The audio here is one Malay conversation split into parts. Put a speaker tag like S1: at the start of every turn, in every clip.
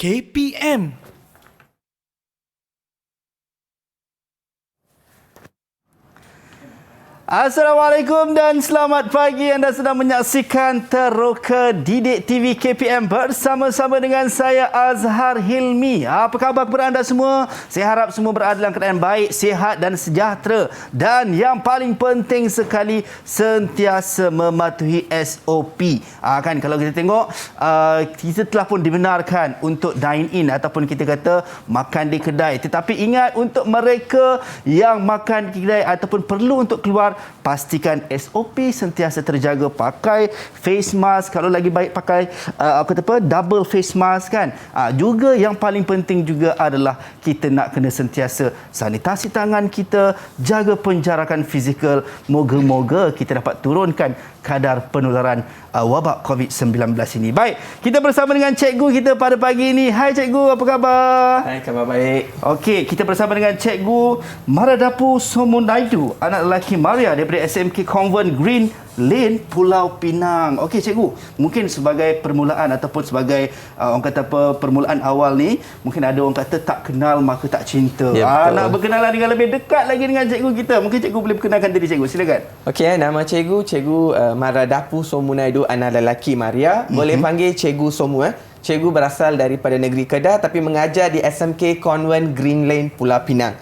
S1: KPM. Assalamualaikum dan selamat pagi. Anda sedang menyaksikan Teroka Didik TV KPM bersama-sama dengan saya Azhar Hilmi. Apa khabar kepada anda semua? Saya harap semua berada dalam keadaan baik, sihat dan sejahtera. Dan yang paling penting sekali, sentiasa mematuhi SOP. Kan kalau kita tengok, kita telah pun dibenarkan untuk dine in ataupun kita kata makan di kedai. Tetapi ingat, untuk mereka yang makan di kedai ataupun perlu untuk keluar, pastikan SOP sentiasa terjaga. Pakai face mask, kalau lagi baik pakai double face mask kan. Juga yang paling penting juga adalah kita nak kena sentiasa sanitasi tangan kita, jaga penjarakan fizikal. Moga-moga kita dapat turunkan kadar penularan wabak COVID-19 ini. Baik, kita bersama dengan cikgu kita pada pagi ini. Hai cikgu, apa khabar?
S2: Hai, khabar baik.
S1: Okey, kita bersama dengan cikgu Maradapu Somunaidu, anak lelaki Maria daripada SMK Convent Green Lane, Pulau Pinang. Okey cikgu, mungkin sebagai permulaan ataupun sebagai orang kata apa, permulaan awal ni, mungkin ada orang kata tak kenal maka tak cinta.
S2: Ya,
S1: nak berkenalan dengan lebih dekat lagi dengan cikgu kita. Mungkin cikgu boleh perkenalkan diri cikgu, silakan.
S2: Okey, nama cikgu Maradapu Somunaidu, anak lelaki Maria. Boleh panggil cikgu Somu. Cikgu berasal daripada negeri Kedah tapi mengajar di SMK Convent Green Lane, Pulau Pinang.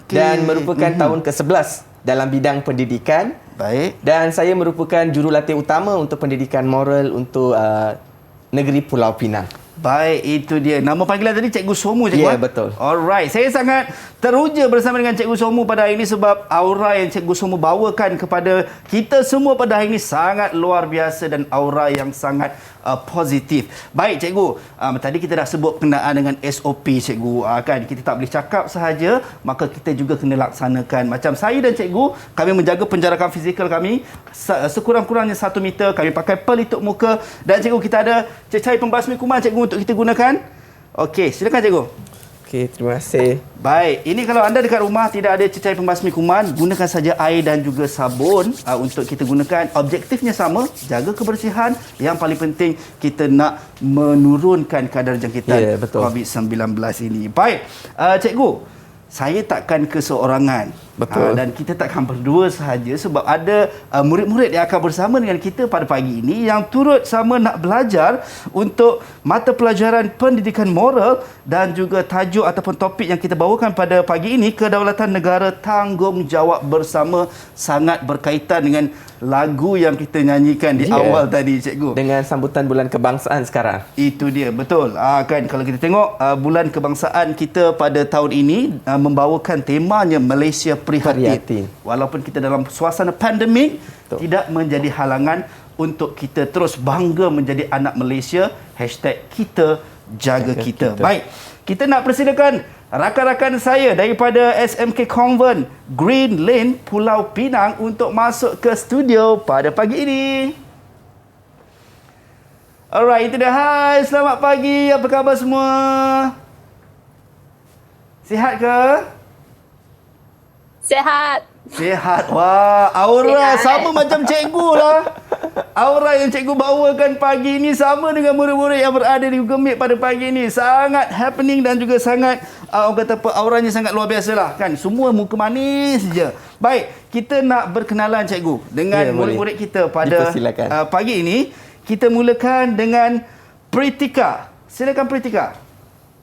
S1: Okay.
S2: Dan merupakan tahun ke-11 dalam bidang pendidikan.
S1: Baik.
S2: Dan saya merupakan jurulatih utama untuk pendidikan moral untuk negeri Pulau Pinang.
S1: Baik, itu dia. Nama panggilan tadi Cikgu Somu, cikgu?
S2: Ya, betul.
S1: Alright. Saya sangat teruja bersama dengan Cikgu Somu pada hari ini sebab aura yang Cikgu Somu bawakan kepada kita semua pada hari ini sangat luar biasa dan aura yang sangat positif. Baik, cikgu. Tadi kita dah sebut berkenaan dengan SOP, cikgu. Kan kita tak boleh cakap sahaja, maka kita juga kena laksanakan. Macam saya dan cikgu, kami menjaga penjarakan fizikal kami sekurang-kurangnya 1 meter. Kami pakai pelitup muka dan cikgu, kita ada cecair pembasmi kuman, cikgu, untuk kita gunakan. Okey, silakan cikgu.
S2: Okey, terima kasih.
S1: Baik, ini kalau anda dekat rumah tidak ada cecair pembasmi kuman, gunakan saja air dan juga sabun untuk kita gunakan. Objektifnya sama, jaga kebersihan. Yang paling penting, kita nak menurunkan kadar jangkitan COVID-19 ini. Baik, cikgu, saya takkan keseorangan.
S2: Betul.
S1: Dan kita takkan berdua sahaja sebab ada murid-murid yang akan bersama dengan kita pada pagi ini yang turut sama nak belajar untuk mata pelajaran pendidikan moral dan juga tajuk ataupun topik yang kita bawakan pada pagi ini, kedaulatan negara tanggungjawab bersama, sangat berkaitan dengan lagu yang kita nyanyikan di awal tadi, cikgu.
S2: Dengan sambutan bulan kebangsaan sekarang.
S1: Itu dia, betul. Kan kalau kita tengok bulan kebangsaan kita pada tahun ini membawakan temanya Malaysia Prihatin. Walaupun kita dalam suasana pandemik, tidak menjadi halangan untuk kita terus bangga menjadi anak Malaysia. #kita jaga kita. Baik, kita nak persilakan rakan-rakan saya daripada SMK Convent Green Lane, Pulau Pinang untuk masuk ke studio pada pagi ini. Alright, itu dia. Hai, selamat pagi. Apa khabar semua? Sihat ke?
S3: Sehat.
S1: Sihat. Wah, aura sama macam cikgu lah. Aura yang cikgu bawakan pagi ni sama dengan murid-murid yang berada di Gemik pada pagi ni. Sangat happening dan juga sangat orang kata apa, auranya sangat luar biasa lah kan. Semua muka manis je. Baik, kita nak berkenalan cikgu dengan murid-murid kita pada pagi ini. Kita mulakan dengan Pritika. Silakan Pritika.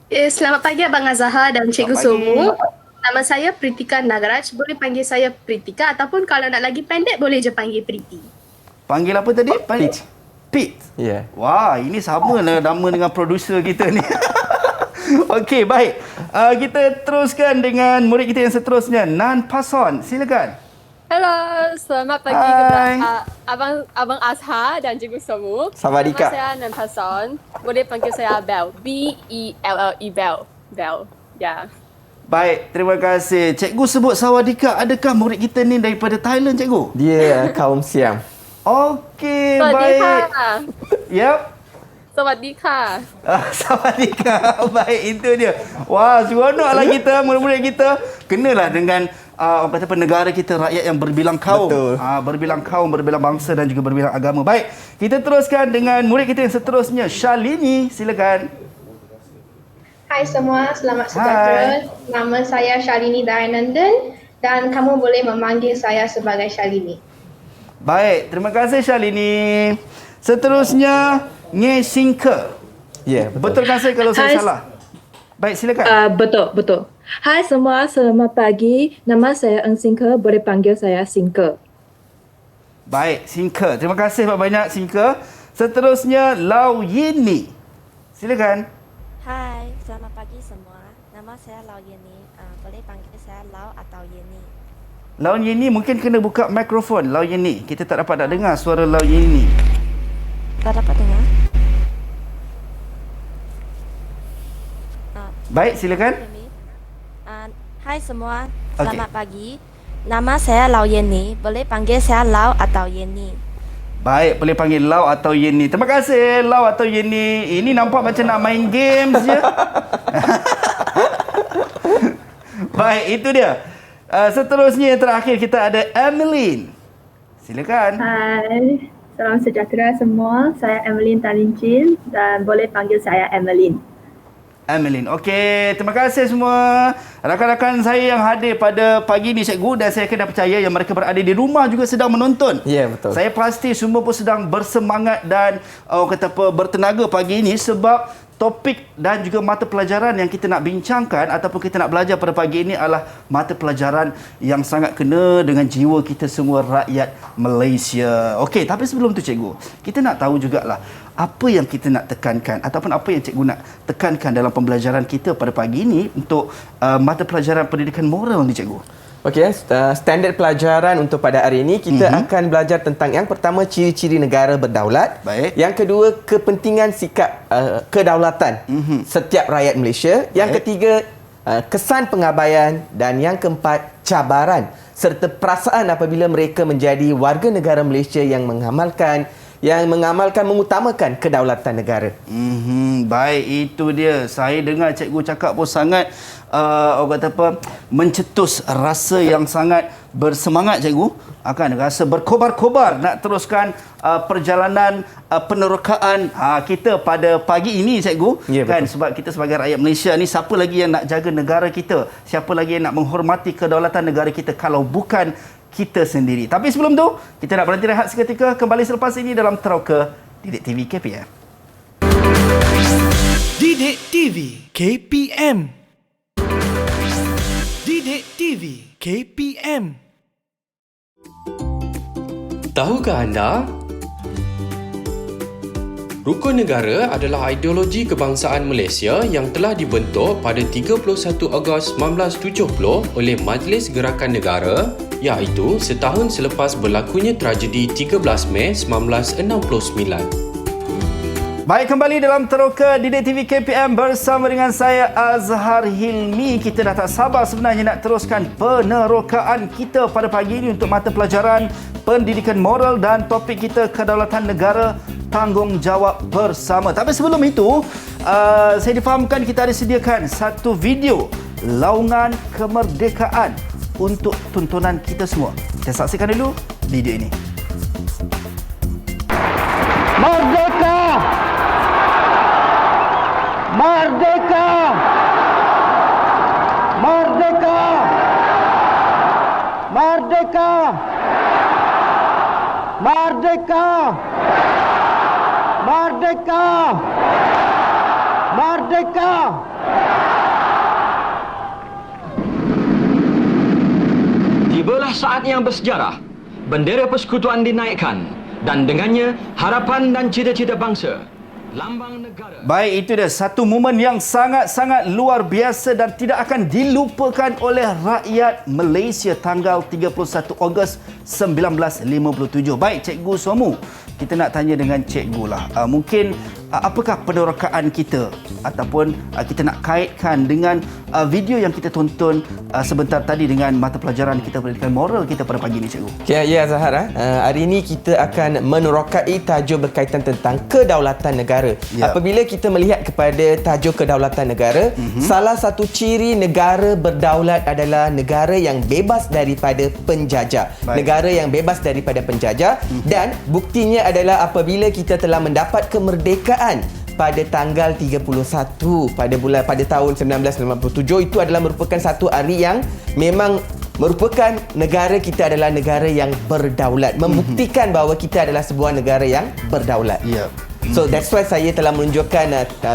S3: Selamat pagi Abang Azhar dan Cikgu semua. Nama saya Pritika Nagaraj. Boleh panggil saya Pritika ataupun kalau nak lagi pendek boleh je panggil Priti.
S1: Panggil apa tadi?
S2: Pete.
S1: Pete.
S2: Ya. Yeah.
S1: Wah, ini sama lah nama dengan producer kita ni. Okey, baik. Kita teruskan dengan murid kita yang seterusnya. Nan Pason. Silakan.
S4: Hello, selamat pagi kepada Abang Azhar dan Cikgu semua.
S2: Sawadika.
S4: Nama saya Nan Pason. Boleh panggil saya Bell. B-E-L-L-E, Bell. Bell. Ya.
S1: Baik, terima kasih. Cikgu sebut Sawadika. Adakah murid kita ni daripada Thailand, cikgu?
S2: Dia kaum Siam.
S1: Okey,
S4: Sawadika.
S1: baik. Yep.
S4: Sawadika.
S1: Sawadika. Baik, itu dia. Wah, seronoklah kita, murid-murid kita. Kenalah dengan orang kata apa, negara kita, rakyat yang berbilang kaum.
S2: Betul.
S1: Berbilang kaum, berbilang bangsa dan juga berbilang agama. Baik, kita teruskan dengan murid kita yang seterusnya. Shalini, silakan.
S5: Hai semua, selamat sejahtera. Nama saya Shalini Dayanandan dan kamu boleh memanggil saya sebagai Shalini.
S1: Baik, terima kasih Shalini. Seterusnya, Nge Singke.
S2: Ya,
S1: Betul kan saya kalau saya salah? Baik, silakan.
S6: Betul. Hai semua, selamat pagi. Nama saya Eng Singke, boleh panggil saya Singke.
S1: Baik, Singke. Terima kasih banyak Singke. Seterusnya, Lau Yini. Silakan.
S7: Hai, selamat pagi semua. Nama saya Lau Yeni. Boleh panggil saya Lau atau Yeni.
S1: Lau Yini mungkin kena buka mikrofon. Lau Yini. Kita tak dapat nak dengar suara Lau Yini.
S7: Tak dapat dengar?
S1: Baik, silakan.
S7: Hai semua, selamat pagi. Nama saya Lau Yeni. Boleh panggil saya Lau atau Yeni.
S1: Baik, boleh panggil Lau atau Yeni. Terima kasih Lau atau Yeni. Ini nampak macam nak main games je. Baik, itu dia. Seterusnya yang terakhir kita ada Emeline. Silakan.
S6: Hai, salam sejahtera semua. Saya Emeline Talincin dan boleh panggil saya Emeline.
S1: Emeline. Okey, terima kasih semua rakan-rakan saya yang hadir pada pagi ni cikgu, dan saya kena percaya yang mereka berada di rumah juga sedang menonton.
S2: Ya, betul.
S1: Saya pasti semua pun sedang bersemangat dan orang kata apa, bertenaga pagi ini sebab topik dan juga mata pelajaran yang kita nak bincangkan ataupun kita nak belajar pada pagi ini adalah mata pelajaran yang sangat kena dengan jiwa kita semua rakyat Malaysia. Okey, tapi sebelum tu cikgu, kita nak tahu jugalah apa yang kita nak tekankan ataupun apa yang cikgu nak tekankan dalam pembelajaran kita pada pagi ini untuk mata pelajaran pendidikan moral ni cikgu.
S2: Okey, standard pelajaran untuk pada hari ini kita akan belajar tentang yang pertama ciri-ciri negara berdaulat.
S1: Baik.
S2: Yang kedua kepentingan sikap kedaulatan setiap rakyat Malaysia. Yang ketiga kesan pengabaian dan yang keempat cabaran serta perasaan apabila mereka menjadi warga negara Malaysia yang mengamalkan mengutamakan kedaulatan negara.
S1: Baik, itu dia. Saya dengar cikgu cakap pun sangat orang kata apa, mencetus rasa yang sangat bersemangat cikgu, akan rasa berkobar-kobar nak teruskan perjalanan penerokaan kita pada pagi ini cikgu.
S2: Ya,
S1: kan,
S2: betul.
S1: sebab kita sebagai rakyat Malaysia ni, siapa lagi yang nak jaga negara kita, siapa lagi yang nak menghormati kedaulatan negara kita kalau bukan kita sendiri. Tapi sebelum tu, kita nak berhenti rehat seketika. Kembali selepas ini dalam Teroka Didik TV KPM.
S8: Didik TV KPM. Didik TV KPM.
S9: Tahukah anda? Rukun negara adalah ideologi kebangsaan Malaysia yang telah dibentuk pada 31 Ogos 1970 oleh Majlis Gerakan Negara, iaitu setahun selepas berlakunya tragedi 13 Mei 1969.
S1: Baik, kembali dalam Teroka Didik TV KPM bersama dengan saya Azhar Hilmi. Kita dah tak sabar sebenarnya nak teruskan penerokaan kita pada pagi ini untuk mata pelajaran pendidikan moral dan topik kita kedaulatan negara, tanggungjawab bersama. Tapi sebelum itu, saya difahamkan kita ada sediakan satu video laungan kemerdekaan untuk tontonan kita semua. Kita saksikan dulu video ini.
S10: Merdeka! Merdeka! Merdeka! Merdeka! Merdeka! Merdeka! Merdeka!
S11: Tibalah saat yang bersejarah. Bendera persekutuan dinaikkan dan dengannya harapan dan cita-cita bangsa. Lambang negara.
S1: Baik, itu dia satu momen yang sangat-sangat luar biasa dan tidak akan dilupakan oleh rakyat Malaysia tanggal 31 Ogos 1957. Baik, Cikgu Somu, kita nak tanya dengan Cikgu lah. Mungkin apakah penerokaan kita ataupun kita nak kaitkan dengan video yang kita tonton sebentar tadi dengan mata pelajaran kita pendidikan moral kita pada pagi ini, Cikgu?
S2: Ya, Zahara. Hari ini kita akan menerokai tajuk berkaitan tentang kedaulatan negara. Ya. Apabila kita melihat kepada tajuk kedaulatan negara, salah satu ciri negara berdaulat adalah negara yang bebas daripada penjajah. Baik. Negara yang bebas daripada penjajah dan buktinya adalah apabila kita telah mendapat kemerdekaan pada tanggal 31 pada tahun 1997, itu adalah merupakan satu hari yang memang merupakan negara kita adalah negara yang berdaulat, membuktikan bahawa kita adalah sebuah negara yang berdaulat.
S1: Ya.
S2: So that's why saya telah menunjukkan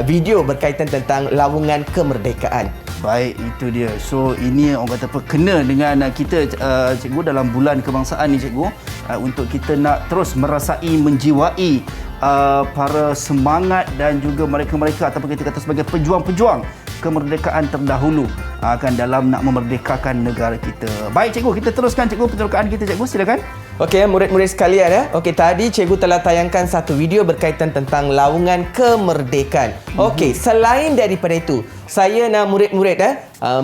S2: video berkaitan tentang laungan kemerdekaan.
S1: Baik, itu dia. So ini orang kata apa, kena dengan kita, Cikgu, dalam bulan kebangsaan ni, Cikgu, untuk kita nak terus merasai, menjiwai para semangat dan juga mereka-mereka ataupun kita kata sebagai pejuang-pejuang kemerdekaan terdahulu akan dalam nak memerdekakan negara kita. Baik, Cikgu, kita teruskan, Cikgu, penerokaan kita, Cikgu, silakan.
S2: Okey, murid-murid sekalian, Okey, tadi Cikgu telah tayangkan satu video berkaitan tentang laungan kemerdekaan. Okey, selain daripada itu, saya nak murid-murid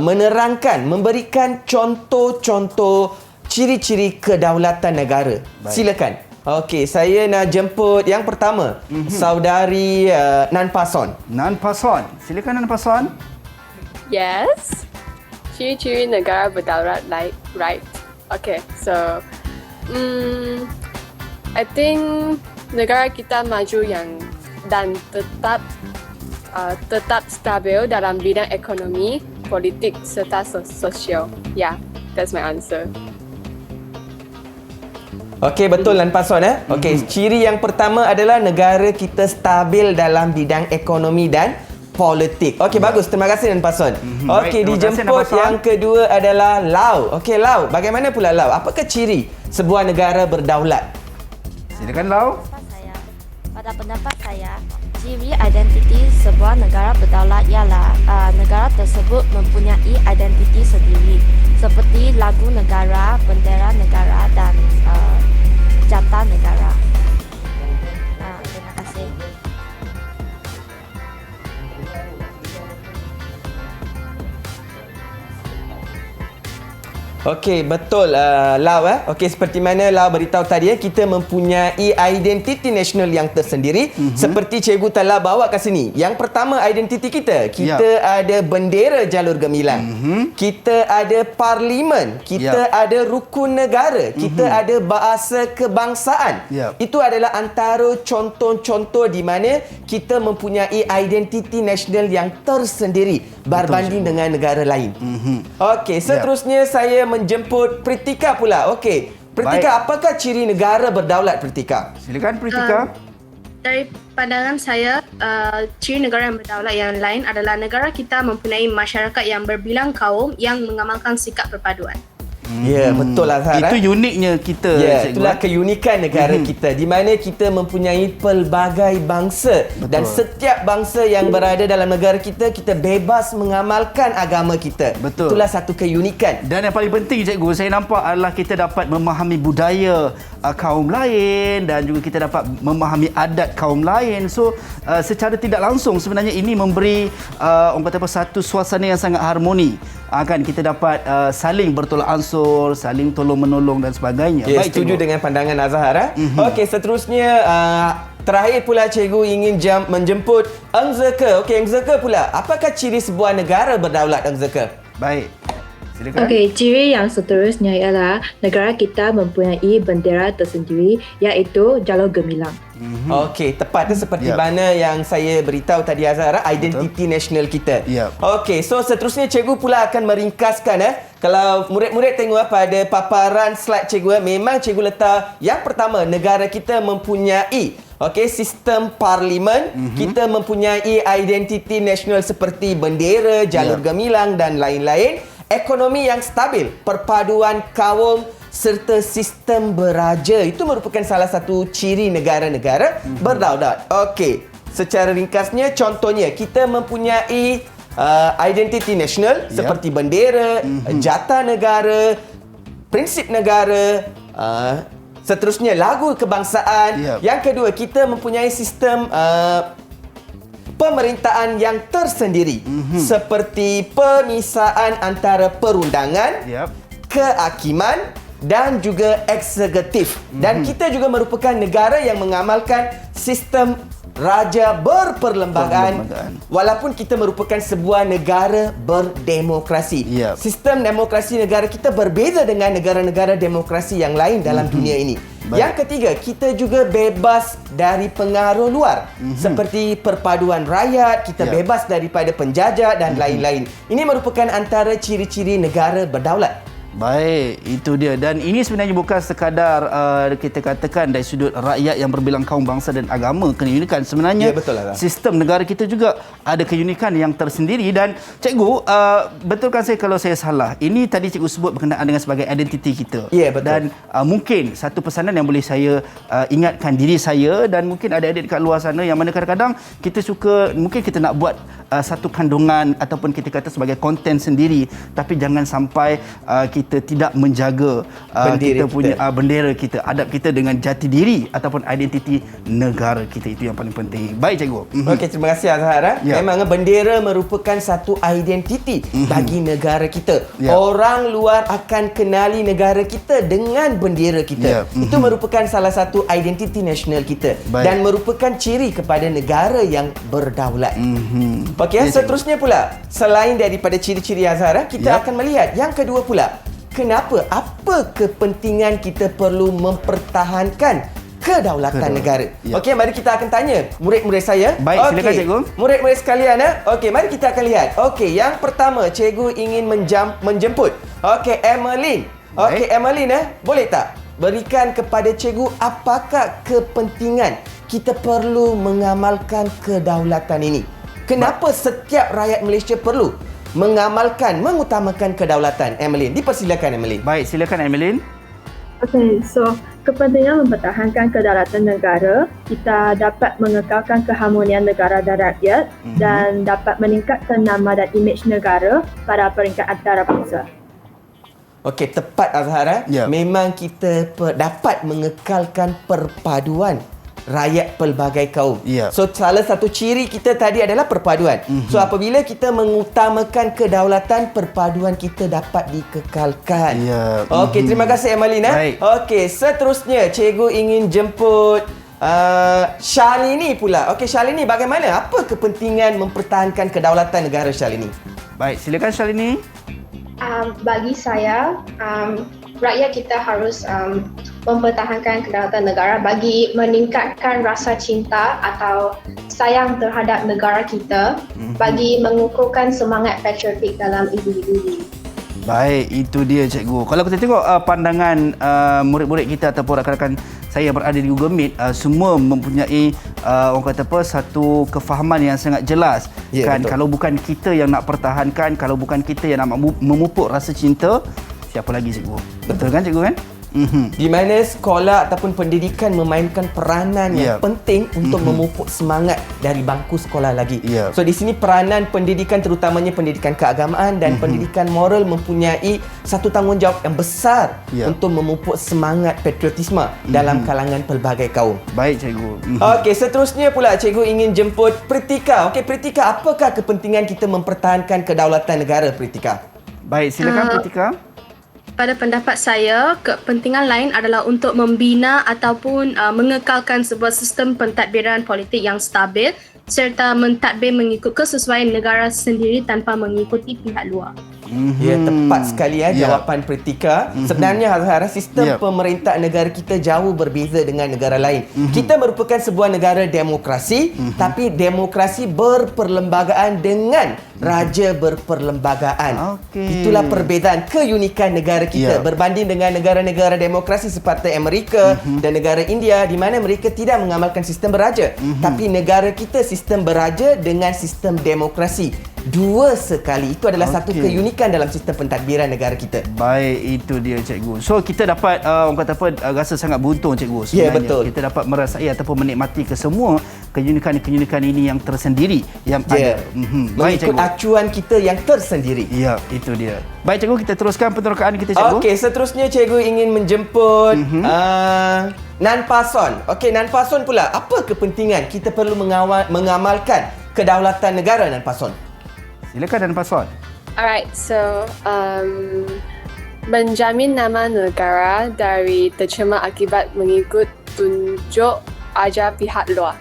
S2: menerangkan, memberikan contoh-contoh ciri-ciri kedaulatan negara. Baik. Silakan. Okey, saya nak jemput yang pertama, saudari Nan Pason.
S1: Nan Pason, silakan Nan Pason.
S4: Yes. Ciri-ciri negara berdaulat, like, right? Okay, so I think negara kita maju dan tetap stabil dalam bidang ekonomi, politik serta sosial. Yeah, that's my answer.
S2: Okey, betul Lan Pason. Okey, ciri yang pertama adalah negara kita stabil dalam bidang ekonomi dan politik. Okey, bagus. Terima kasih Lan Pason. Okey, dijemput yang kedua adalah Lau. Okey, Lau. Bagaimana pula Lau? Apakah ciri sebuah negara berdaulat?
S1: Silakan Lau.
S7: Pada pendapat saya, ciri identiti sebuah negara berdaulat ialah negara tersebut mempunyai identiti sendiri seperti lagu negara, bendera negara dan jata negara. Terima kasih.
S2: Okey, betul Lau. Okey, seperti mana Lau beritahu tadi, kita mempunyai identiti nasional yang tersendiri. Seperti cikgu telah bawa ke sini. Yang pertama, identiti kita ada bendera jalur gemilang, kita ada parlimen, kita ada rukun negara, kita ada bahasa kebangsaan. Itu adalah antara contoh-contoh di mana kita mempunyai identiti nasional yang tersendiri berbanding dengan negara lain. Okey, seterusnya saya menjemput Pritika pula. Okey, Pritika, apakah ciri negara berdaulat, Pritika?
S1: Silakan Pritika.
S3: Dari pandangan saya, ciri negara yang berdaulat yang lain adalah negara kita mempunyai masyarakat yang berbilang kaum yang mengamalkan sikap perpaduan.
S2: Ya, betul lah Zahra.
S1: Itu uniknya kita.
S2: Ya, itulah keunikan negara kita di mana kita mempunyai pelbagai bangsa. Betul. Dan setiap bangsa yang berada dalam negara kita, kita bebas mengamalkan agama kita.
S1: Betul.
S2: Itulah satu keunikan.
S1: Dan yang paling penting, cikgu, saya nampak adalah kita dapat memahami budaya kaum lain dan juga kita dapat memahami adat kaum lain. So, secara tidak langsung sebenarnya ini memberi orang kata apa, satu suasana yang sangat harmoni. Kan kita dapat saling bertolak ansur, saling tolong-menolong dan sebagainya.
S2: Ya,
S1: baik,
S2: setuju
S1: cikgu
S2: dengan pandangan Azhar. Okey, seterusnya terakhir pula cikgu ingin menjemput Eng Zeke. Okey, Eng Zeke pula. Apakah ciri sebuah negara berdaulat, Eng Zeke?
S1: Baik. Silakan.
S6: Okey, ciri yang seterusnya ialah negara kita mempunyai bendera tersendiri iaitu jalur gemilang.
S2: Okey, tepat tu seperti mana yang saya beritahu tadi Azhar, identiti nasional kita. Okey, so seterusnya cikgu pula akan meringkaskan kalau murid-murid tengok pada paparan slide cikgu, memang cikgu letak yang pertama, negara kita mempunyai sistem parlimen, kita mempunyai identiti nasional seperti bendera, jalur gemilang dan lain-lain, ekonomi yang stabil, perpaduan kaum serta sistem beraja. Itu merupakan salah satu ciri negara-negara berdaulat. Okey, secara ringkasnya contohnya kita mempunyai identiti nasional seperti bendera, jata negara, prinsip negara, seterusnya lagu kebangsaan. Yang kedua, kita mempunyai sistem pemerintahan yang tersendiri seperti pemisaan antara perundangan, kehakiman dan juga eksekutif. Dan kita juga merupakan negara yang mengamalkan sistem raja berperlembagaan walaupun kita merupakan sebuah negara berdemokrasi. Sistem demokrasi negara kita berbeza dengan negara-negara demokrasi yang lain dalam dunia ini. Yang ketiga, kita juga bebas dari pengaruh luar seperti perpaduan rakyat, kita bebas daripada penjajah dan lain-lain. Ini merupakan antara ciri-ciri negara berdaulat.
S1: Baik, itu dia. Dan ini sebenarnya bukan sekadar kita katakan dari sudut rakyat yang berbilang kaum, bangsa dan agama keunikan. Sebenarnya sistem negara kita juga ada keunikan yang tersendiri. Dan cikgu, betulkan saya kalau saya salah, ini tadi cikgu sebut berkenaan dengan sebagai identiti kita.
S2: Ya, betul.
S1: Dan mungkin satu pesanan yang boleh saya ingatkan diri saya dan mungkin ada adik dekat luar sana yang mana kadang-kadang kita suka, mungkin kita nak buat satu kandungan ataupun kita kata sebagai konten sendiri, tapi jangan sampai kita tidak menjaga kita punya bendera kita, adab kita dengan jati diri ataupun identiti negara kita. Itu yang paling penting. Baik cikgu.
S2: Okey, terima kasih Azhar. Memang bendera merupakan satu identiti bagi negara kita. Orang luar akan kenali negara kita dengan bendera kita. Itu merupakan salah satu identiti nasional kita. Dan merupakan ciri kepada negara yang berdaulat. Okey, seterusnya pula, selain daripada ciri-ciri Azhar, kita akan melihat yang kedua pula. Kenapa? Apa kepentingan kita perlu mempertahankan kedaulatan negara? Okey, mari kita akan tanya murid-murid saya.
S1: Baik, silakan cikgu.
S2: Murid-murid sekalian, okey, mari kita akan lihat. Okey, yang pertama, cikgu ingin menjemput. Okey, Emeline. Okey, Emeline, boleh tak berikan kepada cikgu apakah kepentingan kita perlu mengamalkan kedaulatan ini? Kenapa setiap rakyat Malaysia perlu mengamalkan, mengutamakan kedaulatan? Emeline, dipersilakan Emeline.
S1: Baik, silakan Emeline.
S6: Okey, so kepentingan mempertahankan kedaulatan negara, kita dapat mengekalkan keharmonian negara dan rakyat dan dapat meningkatkan nama dan imej negara pada peringkat antarabangsa.
S2: Okey, tepat Azhar. Memang kita dapat mengekalkan perpaduan rakyat pelbagai kaum. So salah satu ciri kita tadi adalah perpaduan. So apabila kita mengutamakan kedaulatan, perpaduan kita dapat dikekalkan. Okey, terima kasih Emeline. Okey, seterusnya cikgu ingin jemput Shalini pula. Okey, Shalini, bagaimana? Apa kepentingan mempertahankan kedaulatan negara, Shalini?
S1: Baik, silakan Shalini.
S5: Bagi saya, rakyat kita harus mempertahankan kedaulatan negara bagi meningkatkan rasa cinta atau sayang terhadap negara kita, bagi mengukuhkan semangat patriotik dalam individu.
S1: Baik, itu dia cikgu. Kalau kita tengok pandangan murid-murid kita ataupun rakan-rakan saya yang berada di Google Meet, semua mempunyai orang kata apa, satu kefahaman yang sangat jelas. Kan, kalau bukan kita yang nak pertahankan, kalau bukan kita yang nak memupuk rasa cinta, siapa lagi cikgu? Betul kan cikgu kan?
S2: Di mana sekolah ataupun pendidikan memainkan peranan yang penting untuk memupuk semangat dari bangku sekolah lagi. So di sini peranan pendidikan, terutamanya pendidikan keagamaan dan pendidikan moral, mempunyai satu tanggungjawab yang besar untuk memupuk semangat patriotisme dalam kalangan pelbagai kaum.
S1: Baik cikgu.
S2: Okey, seterusnya pula cikgu ingin jemput Pritika. Okey, Pritika, apakah kepentingan kita mempertahankan kedaulatan negara, Pritika?
S1: Baik, silakan Pritika.
S3: Pada pendapat saya, kepentingan lain adalah untuk membina ataupun mengekalkan sebuah sistem pentadbiran politik yang stabil serta mentadbir mengikut kesesuaian negara sendiri tanpa mengikuti pihak luar.
S2: Ya, tepat sekali jawapan Pritika. Sebenarnya Azhar, sistem pemerintah negara kita jauh berbeza dengan negara lain. Kita merupakan sebuah negara demokrasi, tapi demokrasi berperlembagaan dengan raja berperlembagaan. Itulah perbezaan keunikan negara kita berbanding dengan negara-negara demokrasi seperti Amerika dan negara India, di mana mereka tidak mengamalkan sistem beraja. Tapi negara kita sistem beraja dengan sistem demokrasi. Dua sekali. Itu adalah satu keunikan dalam sistem pentadbiran negara kita.
S1: Baik, itu dia cikgu. So kita dapat orang kata apa, rasa sangat beruntung cikgu sebenarnya.
S2: Ya, betul.
S1: Kita dapat merasai ataupun menikmati kesemua keunikan-keunikan ini yang tersendiri yang ada. Baik
S2: Mengikut
S1: cikgu.
S2: acuan kita yang tersendiri.
S1: Ya, itu dia. Baik cikgu, kita teruskan penerokaan kita cikgu.
S2: Okey, seterusnya cikgu ingin menjemput Nanpason. Okey, Nanpason pula. Apa kepentingan kita perlu mengamalkan kedaulatan negara, Nanpason?
S1: Silakan Nanpason.
S4: Alright, so menjamin nama negara dari tercemar akibat mengikut tunjuk ajar pihak luar.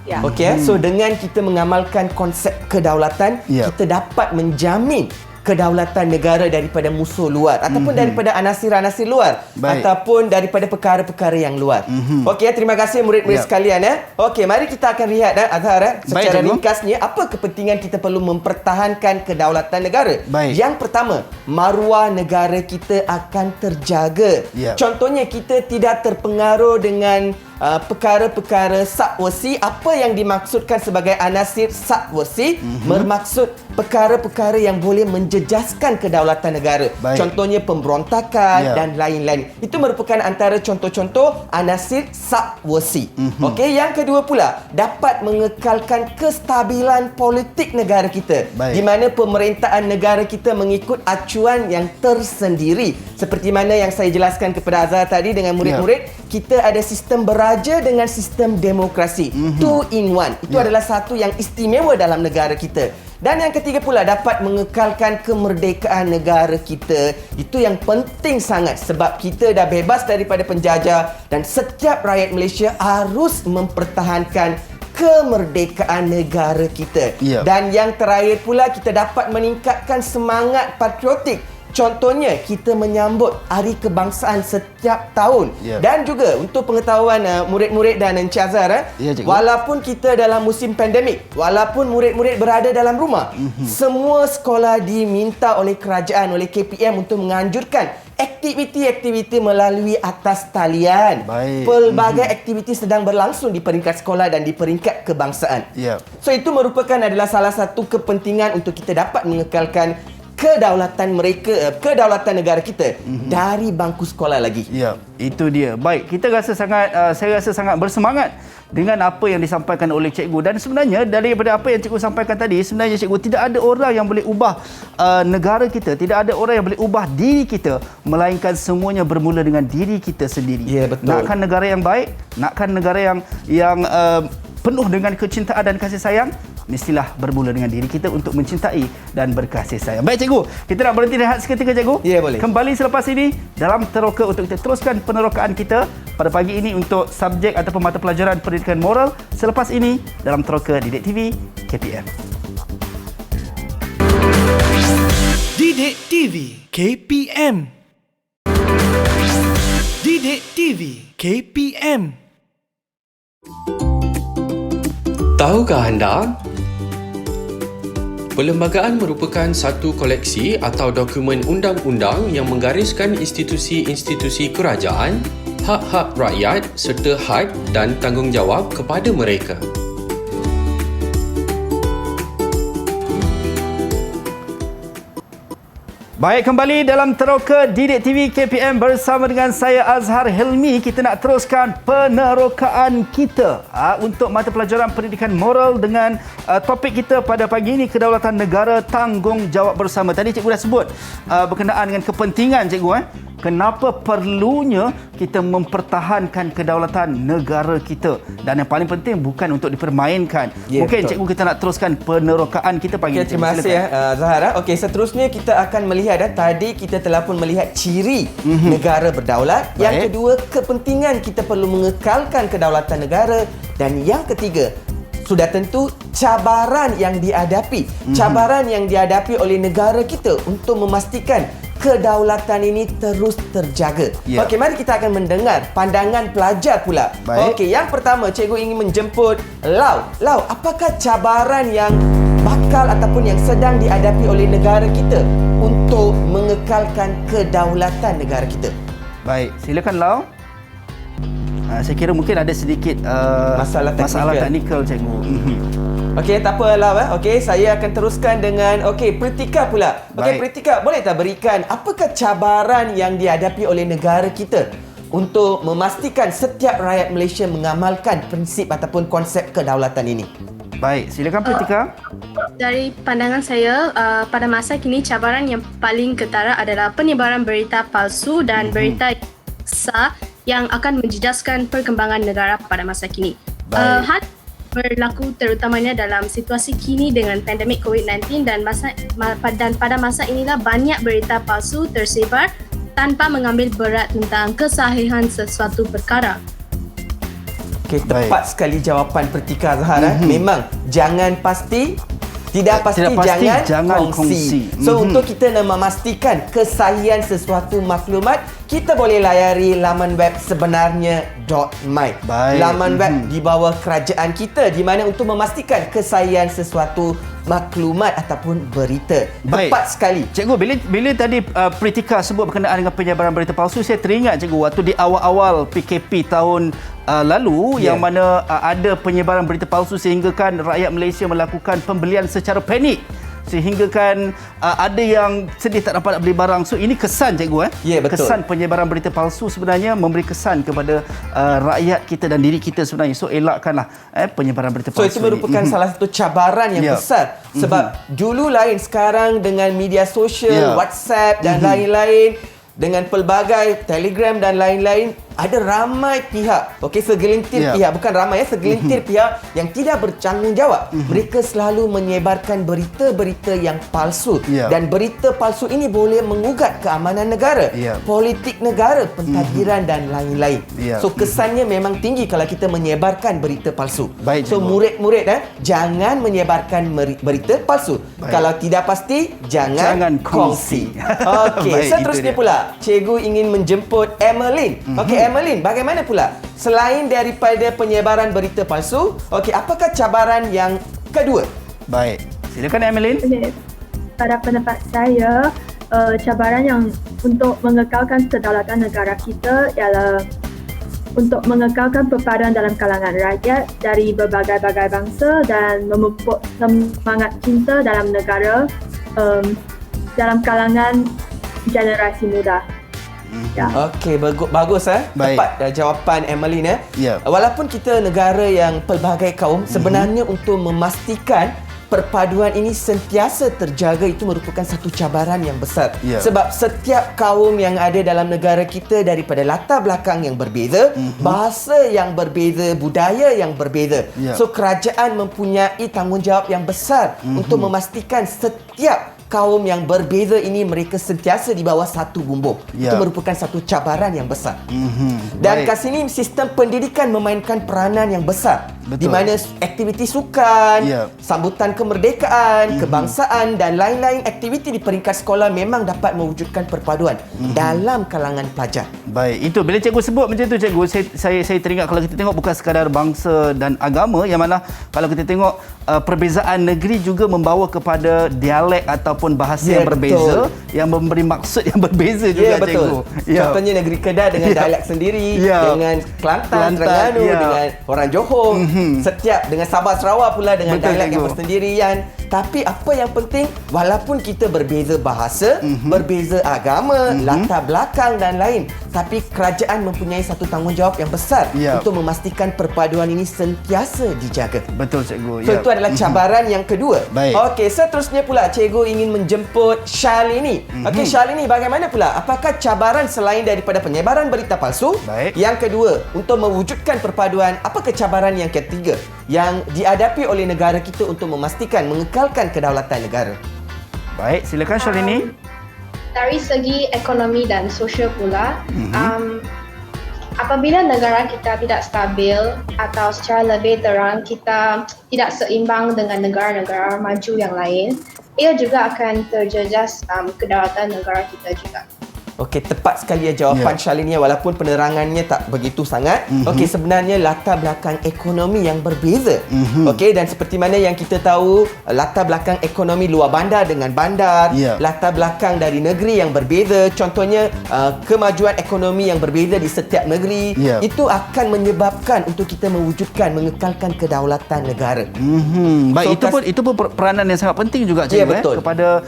S4: Ya.
S2: Okey, so dengan kita mengamalkan konsep kedaulatan, kita dapat menjamin kedaulatan negara daripada musuh luar ataupun daripada anasir-anasir luar ataupun daripada perkara-perkara yang luar. Okey, terima kasih murid-murid sekalian. Okey, mari kita akan lihat Azhar secara ringkasnya apa kepentingan kita perlu mempertahankan kedaulatan negara. Yang pertama, maruah negara kita akan terjaga. Contohnya kita tidak terpengaruh dengan perkara-perkara subversi. Apa yang dimaksudkan sebagai anasir subversi bermaksud perkara-perkara yang boleh menjejaskan kedaulatan negara. Contohnya pemberontakan dan lain-lain. Itu merupakan antara contoh-contoh anasir subversi. Okey, yang kedua pula, dapat mengekalkan kestabilan politik negara kita, di mana pemerintahan negara kita mengikut acuan yang tersendiri. Seperti mana yang saya jelaskan kepada Azhar tadi dengan murid-murid, kita ada sistem beraja dengan sistem demokrasi. Two in one. Itu adalah satu yang istimewa dalam negara kita. Dan yang ketiga pula, dapat mengekalkan kemerdekaan negara kita. Itu yang penting sangat sebab kita dah bebas daripada penjajah dan setiap rakyat Malaysia harus mempertahankan kemerdekaan negara kita. Dan yang terakhir pula, kita dapat meningkatkan semangat patriotik. Contohnya, kita menyambut Hari Kebangsaan setiap tahun. Dan juga untuk pengetahuan murid-murid dan Encik Azhar, walaupun kita dalam musim pandemik, walaupun murid-murid berada dalam rumah, semua sekolah diminta oleh kerajaan, oleh KPM untuk menganjurkan aktiviti-aktiviti melalui atas talian. Pelbagai aktiviti sedang berlangsung di peringkat sekolah dan di peringkat kebangsaan. So itu merupakan adalah salah satu kepentingan untuk kita dapat mengekalkan kedaulatan negara kita dari bangku sekolah lagi.
S1: Ya, itu dia. Baik, kita rasa saya rasa sangat bersemangat dengan apa yang disampaikan oleh cikgu, dan sebenarnya daripada apa yang cikgu sampaikan tadi, sebenarnya cikgu, tidak ada orang yang boleh ubah negara kita, tidak ada orang yang boleh ubah diri kita, melainkan semuanya bermula dengan diri kita sendiri.
S2: Ya, betul.
S1: Nakkan negara yang baik, nakkan negara yang penuh dengan kecintaan dan kasih sayang, mestilah bermula dengan diri kita untuk mencintai dan berkasih sayang. Baik cikgu, kita nak berhenti rehat seketika cikgu.
S2: Ya, boleh.
S1: Kembali selepas ini dalam teroka untuk kita teruskan penerokaan kita pada pagi ini untuk subjek ataupun mata pelajaran pendidikan moral. Selepas ini dalam teroka Didik TV KPM.
S8: Didik TV KPM. Didik TV KPM.
S9: Tahukah anda? Perlembagaan merupakan satu koleksi atau dokumen undang-undang yang menggariskan institusi-institusi kerajaan, hak-hak rakyat serta had dan tanggungjawab kepada mereka.
S1: Baik, kembali dalam teroka Didik TV KPM bersama dengan saya Azhar Hilmi. Kita nak teruskan penerokaan kita untuk mata pelajaran pendidikan moral dengan topik kita pada pagi ini, kedaulatan negara, tanggungjawab bersama. Tadi cikgu dah sebut berkenaan dengan kepentingan cikgu. Kenapa perlunya kita mempertahankan kedaulatan negara kita, dan yang paling penting bukan untuk dipermainkan. Mungkin betul. Cikgu, kita nak teruskan penerokaan kita pagi ini.
S2: Terima kasih Zahara. Okey, seterusnya kita akan melihat tadi kita telah pun melihat ciri negara berdaulat. Yang kedua, kepentingan kita perlu mengekalkan kedaulatan negara, dan yang ketiga, sudah tentu cabaran yang dihadapi. Cabaran yang dihadapi oleh negara kita untuk memastikan kedaulatan ini terus terjaga. Okey, mari kita akan mendengar pandangan pelajar pula. Okey, yang pertama cikgu ingin menjemput Lau. Lau, apakah cabaran yang bakal ataupun yang sedang dihadapi oleh negara kita untuk mengekalkan kedaulatan negara kita?
S1: Baik, silakan Lau. Saya kira mungkin ada sedikit masalah teknikal cikgu.
S2: Okey, tak apa Lau. Okey, saya akan teruskan dengan Pritika pula. Okey, Pritika, boleh tak berikan apakah cabaran yang dihadapi oleh negara kita untuk memastikan setiap rakyat Malaysia mengamalkan prinsip ataupun konsep kedaulatan ini?
S1: Baik, silakan Pritika.
S3: Dari pandangan saya, pada masa kini cabaran yang paling ketara adalah penyebaran berita palsu dan berita sah yang akan menjejaskan perkembangan negara pada masa kini. Hal berlaku terutamanya dalam situasi kini dengan pandemik COVID-19 dan pada masa inilah banyak berita palsu tersebar tanpa mengambil berat tentang kesahihan sesuatu perkara.
S2: Okey, tepat sekali jawapan Pritika Zahara. Memang jangan pasti, tidak pasti, jangan kongsi. So untuk kita nak memastikan kesahihan sesuatu maklumat, kita boleh layari laman web sebenarnya.my. Laman web di bawah kerajaan kita di mana untuk memastikan kesahihan sesuatu maklumat ataupun berita. Tepat sekali.
S1: Cikgu, bila tadi Pritika sebut berkenaan dengan penyebaran berita palsu, saya teringat cikgu waktu di awal-awal PKP tahun lalu yang mana ada penyebaran berita palsu sehinggakan rakyat Malaysia melakukan pembelian secara panik. Sehinggakan ada yang sedih tak dapat nak beli barang. So ini kesan cikgu
S2: betul.
S1: Kesan penyebaran berita palsu sebenarnya memberi kesan kepada rakyat kita dan diri kita sebenarnya. So elakkanlah penyebaran berita palsu.
S2: So itu merupakan salah satu cabaran yang besar. Sebab dulu lain, sekarang dengan media sosial, WhatsApp dan lain-lain, dengan pelbagai Telegram dan lain-lain, ada ramai pihak, segelintir pihak, bukan ramai segelintir pihak yang tidak bertanggungjawab. Mereka selalu menyebarkan berita-berita yang palsu dan berita palsu ini boleh mengugat keamanan negara, politik negara, pentadbiran dan lain-lain. So kesannya memang tinggi kalau kita menyebarkan berita palsu. So murid-murid jangan menyebarkan berita palsu. Kalau tidak pasti, jangan kongsi. Okey, seterusnya pula cikgu ingin menjemput Emeline. Okey, Emeline, bagaimana pula selain daripada penyebaran berita palsu, apakah cabaran yang kedua?
S1: Baik, silakan Emeline.
S6: Pada pendapat saya, cabaran yang untuk mengekalkan kedaulatan negara kita ialah untuk mengekalkan perpaduan dalam kalangan rakyat dari berbagai-bagai bangsa dan memupuk semangat cinta dalam negara dalam kalangan generasi muda.
S2: Okey, bagus Tepat jawapan Emeline. Walaupun kita negara yang pelbagai kaum, sebenarnya untuk memastikan perpaduan ini sentiasa terjaga itu merupakan satu cabaran yang besar. Sebab setiap kaum yang ada dalam negara kita daripada latar belakang yang berbeza, bahasa yang berbeza, budaya yang berbeza. So kerajaan mempunyai tanggungjawab yang besar untuk memastikan setiap kaum yang berbeza ini mereka sentiasa di bawah satu bumbung. Itu merupakan satu cabaran yang besar. Dan kat sini sistem pendidikan memainkan peranan yang besar. Di mana aktiviti sukan, sambutan kemerdekaan, kebangsaan dan lain-lain aktiviti di peringkat sekolah memang dapat mewujudkan perpaduan dalam kalangan pelajar.
S1: Baik, itu bila cikgu sebut macam tu cikgu, saya teringat kalau kita tengok bukan sekadar bangsa dan agama, yang mana kalau kita tengok perbezaan negeri juga membawa kepada dialek ataupun bahasa yang berbeza, yang memberi maksud yang berbeza juga cikgu.
S2: Contohnya negeri Kedah dengan dialek sendiri, dengan Kelantan, Terengganu, dengan orang Johor, setiap dengan Sabah Sarawak pula dengan dialek yang bersendirian. Tapi apa yang penting, walaupun kita berbeza bahasa, berbeza agama, latar belakang dan lain, tapi kerajaan mempunyai satu tanggungjawab yang besar untuk memastikan perpaduan ini sentiasa dijaga.
S1: Betul cikgu.
S2: So itu adalah cabaran yang kedua. Okey, seterusnya pula cikgu ingin menjemput Shalini. Okey, Shalini, bagaimana pula? Apakah cabaran selain daripada penyebaran berita palsu? Yang kedua, untuk mewujudkan perpaduan, apakah cabaran yang ketiga yang dihadapi oleh negara kita untuk memastikan mengekalkan kedaulatan negara?
S1: Baik, silakan Shalini.
S5: Dari segi ekonomi dan sosial pula, apabila negara kita tidak stabil atau secara lebih terang kita tidak seimbang dengan negara-negara maju yang lain, ia juga akan terjejas kedaulatan negara kita juga.
S2: Okey, tepat sekali ya jawapan Shalini, walaupun penerangannya tak begitu sangat. Okey, sebenarnya latar belakang ekonomi yang berbeza. Okey, dan seperti mana yang kita tahu, latar belakang ekonomi luar bandar dengan bandar, latar belakang dari negeri yang berbeza, contohnya kemajuan ekonomi yang berbeza di setiap negeri, itu akan menyebabkan untuk kita mewujudkan, mengekalkan kedaulatan negara.
S1: Baik, so, itu pun peranan yang sangat penting juga cikgu, kepada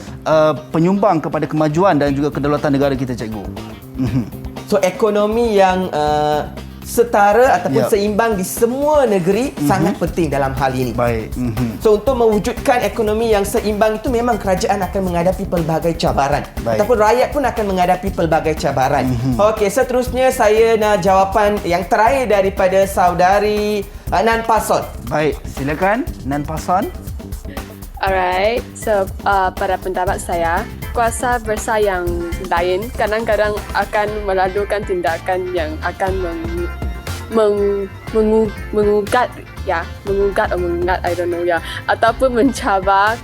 S1: penyumbang kepada kemajuan dan juga kedaulatan negara kita, cikgu.
S2: So ekonomi yang setara ataupun seimbang di semua negeri sangat penting dalam hal ini.
S1: Baik.
S2: So untuk mewujudkan ekonomi yang seimbang itu memang kerajaan akan menghadapi pelbagai cabaran. Ataupun rakyat pun akan menghadapi pelbagai cabaran. Okey, seterusnya saya nak jawapan yang terakhir daripada saudari Nan Pason.
S1: Baik, silakan Nan Pason.
S4: Alright, so pada pendapat saya, kuasa besar yang lain kadang-kadang akan melakukan tindakan yang akan mengugat, I don't know ataupun mencabar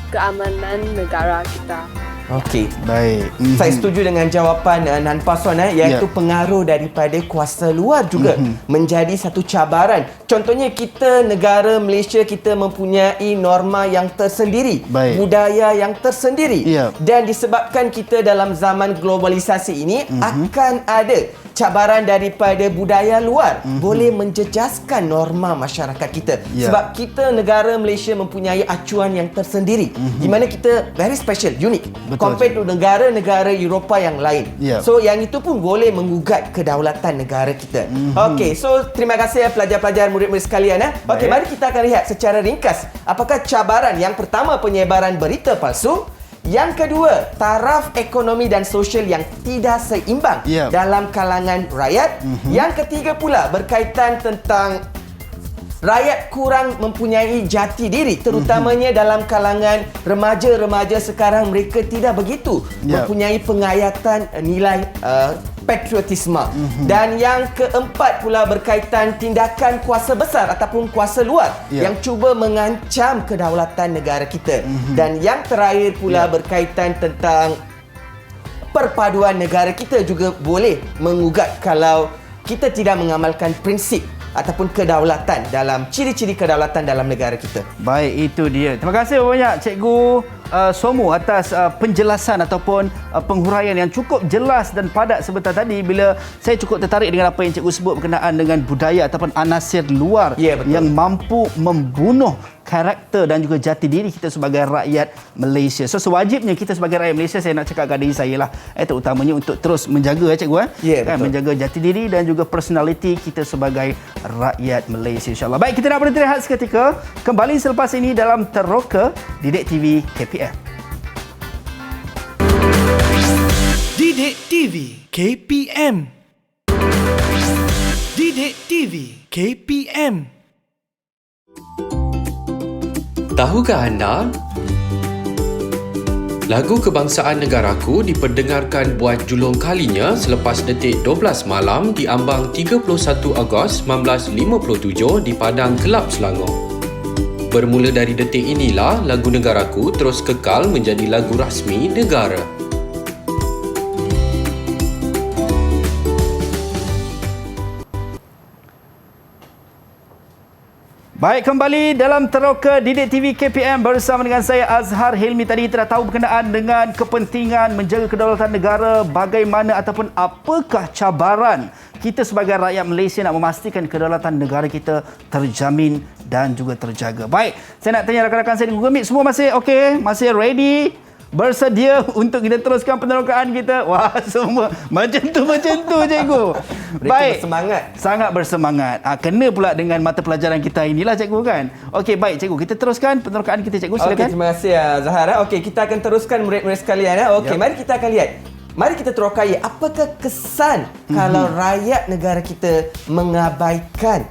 S4: keamanan negara kita.
S2: Okey.
S1: Baik.
S2: Saya setuju dengan jawapan Nan Pason iaitu pengaruh daripada kuasa luar juga menjadi satu cabaran. Contohnya kita negara Malaysia, kita mempunyai norma yang tersendiri, budaya yang tersendiri. Dan disebabkan kita dalam zaman globalisasi ini akan ada cabaran daripada budaya luar boleh menjejaskan norma masyarakat kita. Sebab kita negara Malaysia mempunyai acuan yang tersendiri di mana kita very special, unik compare to negara-negara Eropah yang lain. So yang itu pun boleh mengugat kedaulatan negara kita. Okey, so terima kasih pelajar-pelajar, murid-murid sekalian. Okey, mari kita akan lihat secara ringkas apakah cabaran. Yang pertama, penyebaran berita palsu. Yang kedua, taraf ekonomi dan sosial yang tidak seimbang dalam kalangan rakyat. Yang ketiga pula berkaitan tentang rakyat kurang mempunyai jati diri, terutamanya dalam kalangan remaja-remaja sekarang. Mereka tidak begitu mempunyai pengayatan nilai patriotisme. Dan yang keempat pula berkaitan tindakan kuasa besar ataupun kuasa luar yang cuba mengancam kedaulatan negara kita. Dan yang terakhir pula berkaitan tentang perpaduan negara kita juga boleh mengugat kalau kita tidak mengamalkan prinsip ataupun kedaulatan dalam ciri-ciri kedaulatan dalam negara kita.
S1: Baik, itu dia. Terima kasih banyak Cikgu Somu atas penjelasan ataupun penghuraian yang cukup jelas dan padat sebentar tadi. Bila saya cukup tertarik dengan apa yang Cikgu sebut berkenaan dengan budaya ataupun anasir luar yang mampu membunuh karakter dan juga jati diri kita sebagai rakyat Malaysia. So sewajibnya kita sebagai rakyat Malaysia, saya nak cakap kepada diri saya lah, terutamanya untuk terus menjaga cikgu kan, menjaga jati diri dan juga personaliti kita sebagai rakyat Malaysia, insya-Allah. Baik, kita nak berhenti rehat seketika. Kembali selepas ini dalam Teroka Didik TV KPM.
S8: Didik TV KPM. Didik TV KPM.
S9: Tahukah anda? Lagu Kebangsaan Negaraku diperdengarkan buat julung kalinya selepas detik 12 malam di ambang 31 Ogos 1957 di Padang Kelab, Selangor. Bermula dari detik inilah lagu Negaraku terus kekal menjadi lagu rasmi negara.
S1: Baik, kembali dalam Teroka Didik TV KPM bersama dengan saya Azhar Hilmi. Tadi kita dah tahu berkenaan dengan kepentingan menjaga kedaulatan negara, bagaimana ataupun apakah cabaran kita sebagai rakyat Malaysia nak memastikan kedaulatan negara kita terjamin dan juga terjaga. Baik, saya nak tanya rakan-rakan saya di Google Meet, semua masih okey? Masih ready? Bersedia untuk kita teruskan penerokaan kita? Wah, semua macam tu cikgu. Baik,
S2: bersemangat.
S1: Sangat bersemangat. Kena pula dengan mata pelajaran kita inilah cikgu kan. Okey, baik cikgu, kita teruskan penerokaan kita cikgu, silakan.
S2: Okey, terima kasih Zahara. Okey, kita akan teruskan murid-murid sekalian. Okey, mari kita akan lihat. Mari kita terokai apakah kesan kalau rakyat negara kita mengabaikan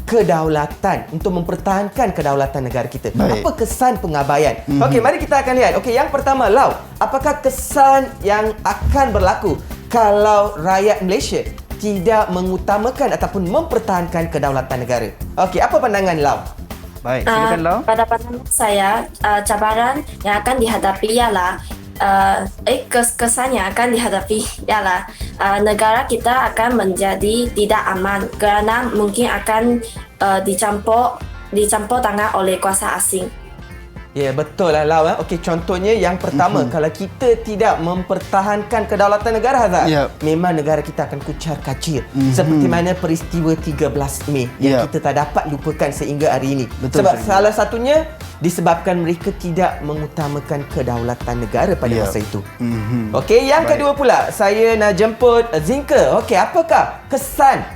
S2: kedaulatan, untuk mempertahankan kedaulatan negara kita. Baik. Apa kesan pengabaian? Okey, mari kita akan lihat. Okey, yang pertama, Lau, apakah kesan yang akan berlaku kalau rakyat Malaysia tidak mengutamakan ataupun mempertahankan kedaulatan negara. Okey, apa pandangan Lau?
S1: Baik, silakan Lau.
S7: Pada pandangan saya, cabaran yang akan dihadapi ialah kesan yang akan dihadapi ialah negara kita akan menjadi tidak aman kerana mungkin akan dicampur tangan oleh kuasa asing.
S2: Ya, betul lah Lau. Okey, contohnya yang pertama, kalau kita tidak mempertahankan kedaulatan negara, Hazat, memang negara kita akan kucar kacir. Seperti mana peristiwa 13 Mei yang kita tak dapat lupakan sehingga hari ini.
S1: Betul,
S2: sebab salah satunya disebabkan mereka tidak mengutamakan kedaulatan negara pada masa itu. Okey, yang kedua pula, saya nak jemput Zinka. Okey, apakah kesan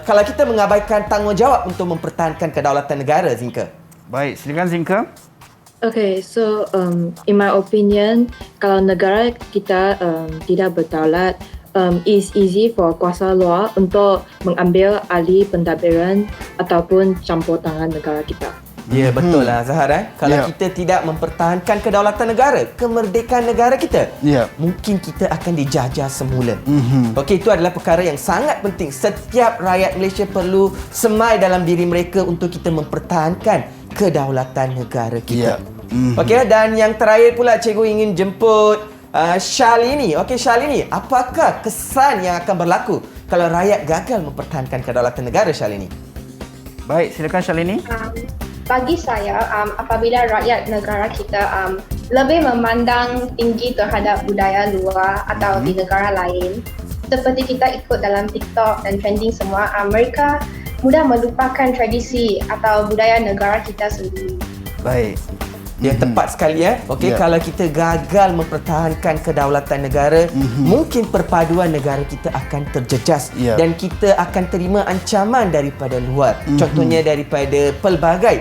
S2: kalau kita mengabaikan tanggungjawab untuk mempertahankan kedaulatan negara, Zinka?
S1: Baik, silakan Zinka.
S6: Okay, so in my opinion, kalau negara kita tidak berdaulat, it's easy for kuasa luar untuk mengambil alih pentadbiran ataupun campur tangan negara kita.
S2: Ya, betul lah Zahar. Kalau kita tidak mempertahankan kedaulatan negara, kemerdekaan negara kita, mungkin kita akan dijajah semula. Okey, itu adalah perkara yang sangat penting. Setiap rakyat Malaysia perlu semai dalam diri mereka untuk kita mempertahankan kedaulatan negara kita. Okey, dan yang terakhir pula cikgu ingin jemput Shalini. Okey, Shalini, apakah kesan yang akan berlaku kalau rakyat gagal mempertahankan kedaulatan negara, Shalini?
S1: Baik, silakan Shalini.
S5: Bagi saya, apabila rakyat negara kita lebih memandang tinggi terhadap budaya luar atau di negara lain, seperti kita ikut dalam TikTok dan trending semua, mereka mudah melupakan tradisi atau budaya negara kita sendiri.
S2: Baik. Dia tepat sekali Okey, kalau kita gagal mempertahankan kedaulatan negara, mungkin perpaduan negara kita akan terjejas dan kita akan terima ancaman daripada luar. Contohnya daripada pelbagai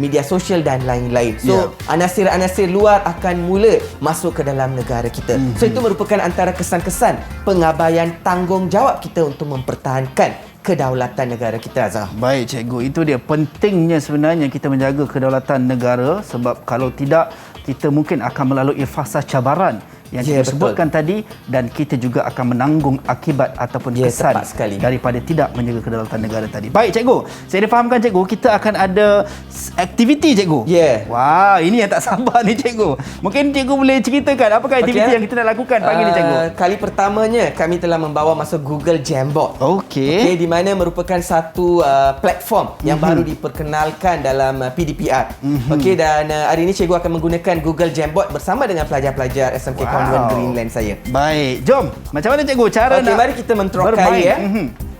S2: media sosial dan lain-lain. So, anasir-anasir luar akan mula masuk ke dalam negara kita. So, itu merupakan antara kesan-kesan pengabaian tanggungjawab kita untuk mempertahankan kedaulatan negara kita, Azhar.
S1: Baik, cikgu. Itu dia pentingnya sebenarnya kita menjaga kedaulatan negara, sebab kalau tidak, kita mungkin akan melalui fasa cabaran yang kita sebutkan tadi, dan kita juga akan menanggung akibat ataupun kesan daripada tidak menjaga kedaulatan negara tadi. Baik, cikgu. Saya difahamkan, cikgu, kita akan ada aktiviti, cikgu. Wah, ini yang tak sabar ni, cikgu. Mungkin cikgu boleh ceritakan apakah aktiviti yang kita nak lakukan pagi ni, cikgu?
S2: Kali pertamanya kami telah membawa masuk Google Jamboard. Okey, di mana merupakan satu platform yang baru diperkenalkan dalam PDPR. Okey, dan hari ini cikgu akan menggunakan Google Jamboard bersama dengan pelajar-pelajar SMK Convent Greenland saya.
S1: Baik, jom. Macam mana cikgu cara nak
S2: mari kita menterokai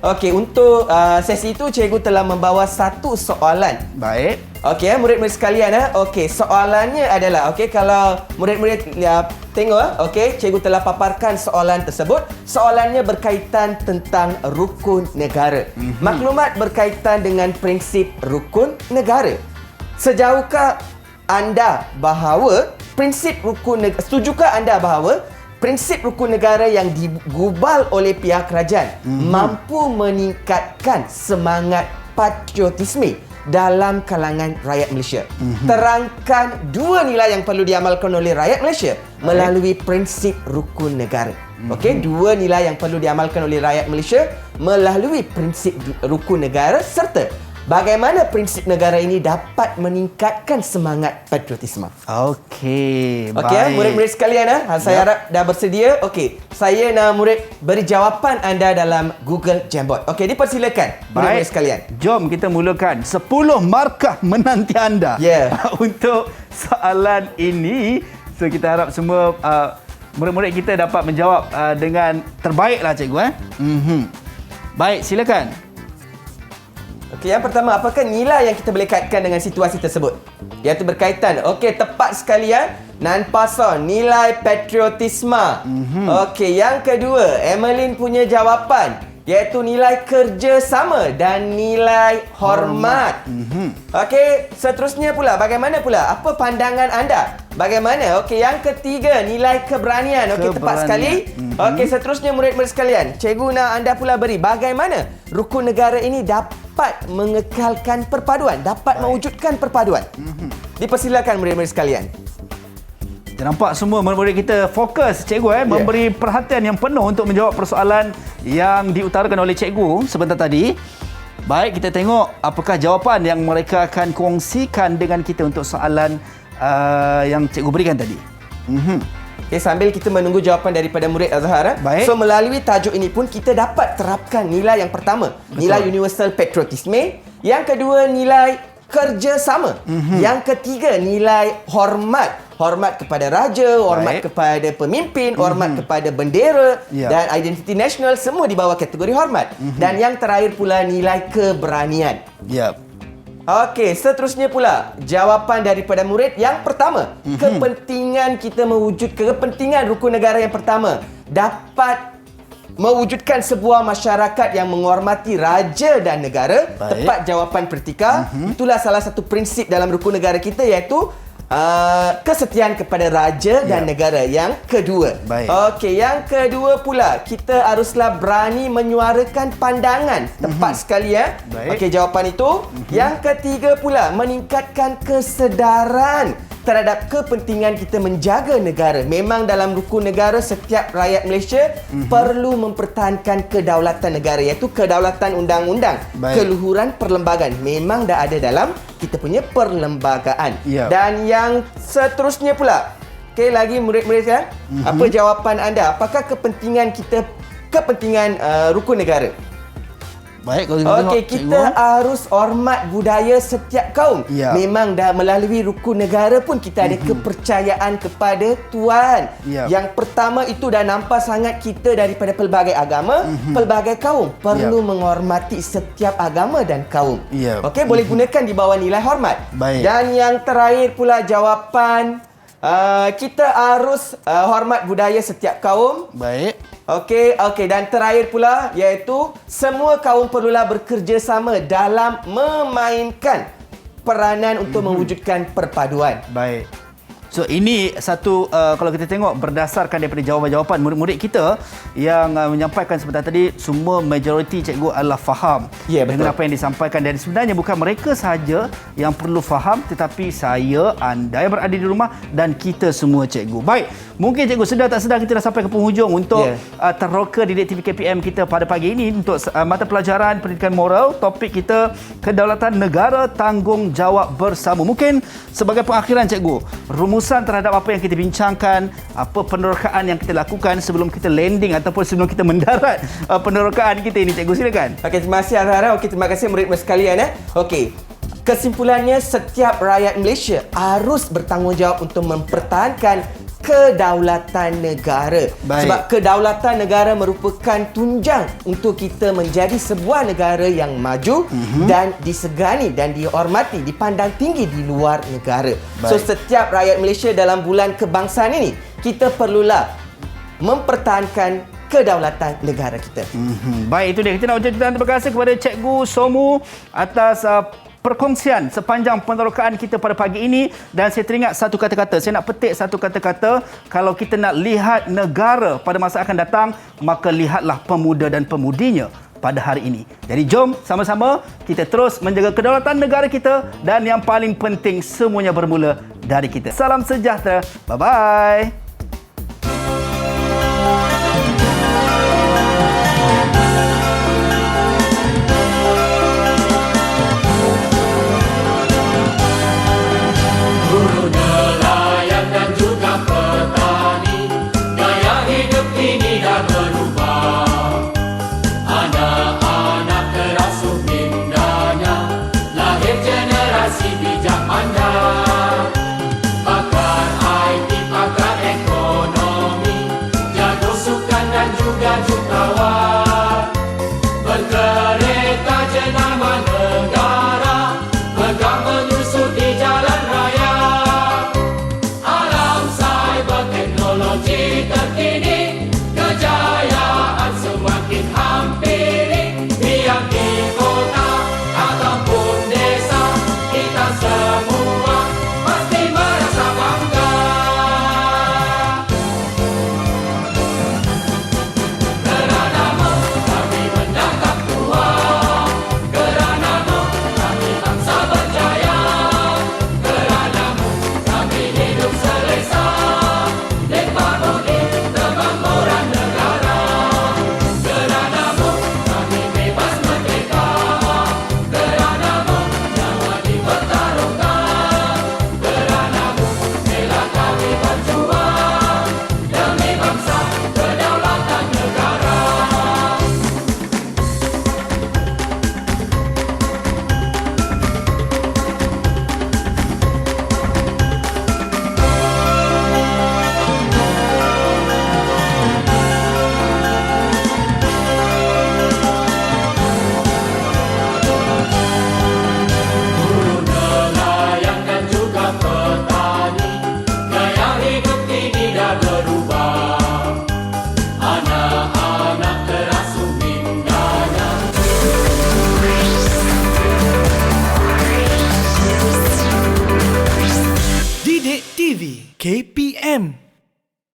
S2: Okey, untuk sesi itu cikgu telah membawa satu soalan.
S1: Baik.
S2: Okey, murid-murid sekalian Okey, soalannya adalah kalau murid-murid tengok okey, cikgu telah paparkan soalan tersebut. Soalannya berkaitan tentang rukun negara. Maklumat berkaitan dengan prinsip rukun negara. Sejauhkah anda bahawa setujukah anda bahawa prinsip rukun negara yang digubal oleh pihak kerajaan mampu meningkatkan semangat patriotisme dalam kalangan rakyat Malaysia? Terangkan dua nilai yang perlu diamalkan oleh rakyat Malaysia melalui prinsip rukun negara. Okey, dua nilai yang perlu diamalkan oleh rakyat Malaysia melalui prinsip rukun negara, serta bagaimana prinsip negara ini dapat meningkatkan semangat patriotisme. Okey, baik. Murid-murid sekalian, saya harap dah bersedia. Okey, saya nak murid beri jawapan anda dalam Google Jamboard. Okey, dipersilakan murid-murid sekalian.
S1: Jom kita mulakan 10 markah menanti anda untuk soalan ini. So, kita harap semua murid-murid kita dapat menjawab dengan terbaiklah, cikgu. Baik, silakan.
S2: Okey, yang pertama, apakah nilai yang kita boleh kaitkan dengan situasi tersebut? Iaitu berkaitan. Okey, tepat sekalian. Nan pasal nilai patriotisme. Okey, yang kedua, Emeline punya jawapan iaitu nilai kerjasama dan nilai hormat. Okey, seterusnya pula, bagaimana pula? Apa pandangan anda? Bagaimana? Okey, yang ketiga, nilai keberanian. Okey, tepat sekali. Okey, seterusnya murid-murid sekalian, cikgu nak anda pula beri bagaimana rukun negara ini dapat mengekalkan perpaduan, dapat mewujudkan perpaduan. Dipersilakan murid-murid sekalian.
S1: Kita nampak semua murid-murid kita fokus, cikgu memberi perhatian yang penuh untuk menjawab persoalan yang diutarakan oleh cikgu sebentar tadi. Baik, kita tengok apakah jawapan yang mereka akan kongsikan dengan kita untuk soalan yang cikgu berikan tadi.
S2: Okay, sambil kita menunggu jawapan daripada murid Azhar.
S1: Baik.
S2: So melalui tajuk ini pun kita dapat terapkan nilai yang pertama, nilai universal patriotisme. Yang kedua, nilai kerjasama. Yang ketiga, nilai hormat. Hormat kepada raja, hormat kepada pemimpin, hormat kepada bendera dan identiti nasional, semua di bawah kategori hormat. Dan yang terakhir pula, nilai keberanian. Okey, seterusnya pula jawapan daripada murid yang pertama. Kepentingan kita kepentingan rukun negara yang pertama dapat mewujudkan sebuah masyarakat yang menghormati raja dan negara. Tepat jawapan Pertika. Itulah salah satu prinsip dalam rukun negara kita, iaitu kesetiaan kepada raja dan negara. Yang kedua. Okey, yang kedua pula, kita haruslah berani menyuarakan pandangan. Tepat sekali Okey, jawapan itu. Yang ketiga pula, meningkatkan kesedaran terhadap kepentingan kita menjaga negara. Memang dalam rukun negara, setiap rakyat Malaysia perlu mempertahankan kedaulatan negara, iaitu kedaulatan undang-undang, keluhuran perlembagaan. Memang dah ada dalam kita punya perlembagaan. Dan yang seterusnya pula, okey, lagi murid-murid apa jawapan anda? Apakah kepentingan rukun negara?
S1: Baik, kalau
S2: okey, kita harus hormat budaya setiap kaum. Memang dah melalui rukun negara pun kita ada kepercayaan kepada Tuhan. Yang pertama itu dah nampak sangat kita daripada pelbagai agama, pelbagai kaum perlu menghormati setiap agama dan kaum. Okey, boleh gunakan di bawah nilai hormat. Dan yang terakhir pula jawapan, kita harus hormat budaya setiap kaum. Okey, dan terakhir pula, iaitu semua kaum perlulah bekerjasama dalam memainkan peranan untuk mewujudkan perpaduan.
S1: So ini satu kalau kita tengok berdasarkan daripada jawapan-jawapan murid-murid kita yang menyampaikan sebentar tadi, semua majoriti cikgu adalah faham dengan apa yang disampaikan, dan sebenarnya bukan mereka sahaja yang perlu faham, tetapi saya, anda yang berada di rumah dan kita semua cikgu. Baik, mungkin cikgu sedar tak sedar kita dah sampai ke penghujung untuk Teroka Didik TV KPM kita pada pagi ini untuk mata pelajaran pendidikan moral. Topik kita kedaulatan negara, tanggungjawab bersama. Mungkin sebagai pengakhiran cikgu, rumusan terhadap apa yang kita bincangkan, apa penerokaan yang kita lakukan sebelum kita landing ataupun sebelum kita mendarat penerokaan kita ini, cikgu silakan.
S2: Okey, terima kasih Azhara. Okey, terima kasih murid sekalian. Okey, kesimpulannya, setiap rakyat Malaysia harus bertanggungjawab untuk mempertahankan kedaulatan negara. Sebab kedaulatan negara merupakan tunjang untuk kita menjadi sebuah negara yang maju dan disegani dan dihormati, dipandang tinggi di luar negara. So setiap rakyat Malaysia dalam bulan kebangsaan ini, kita perlulah mempertahankan kedaulatan negara kita.
S1: Baik, itu dia. Kita nak ucapkan terima kasih kepada Cikgu Somu atas perkongsian sepanjang penerokaan kita pada pagi ini. Dan saya teringat satu kata-kata, saya nak petik satu kata-kata. Kalau kita nak lihat negara pada masa akan datang, maka lihatlah pemuda dan pemudinya pada hari ini. Jadi jom sama-sama kita terus menjaga kedaulatan negara kita, dan yang paling penting, semuanya bermula dari kita. Salam sejahtera. Bye-bye.
S12: Teknologi terkini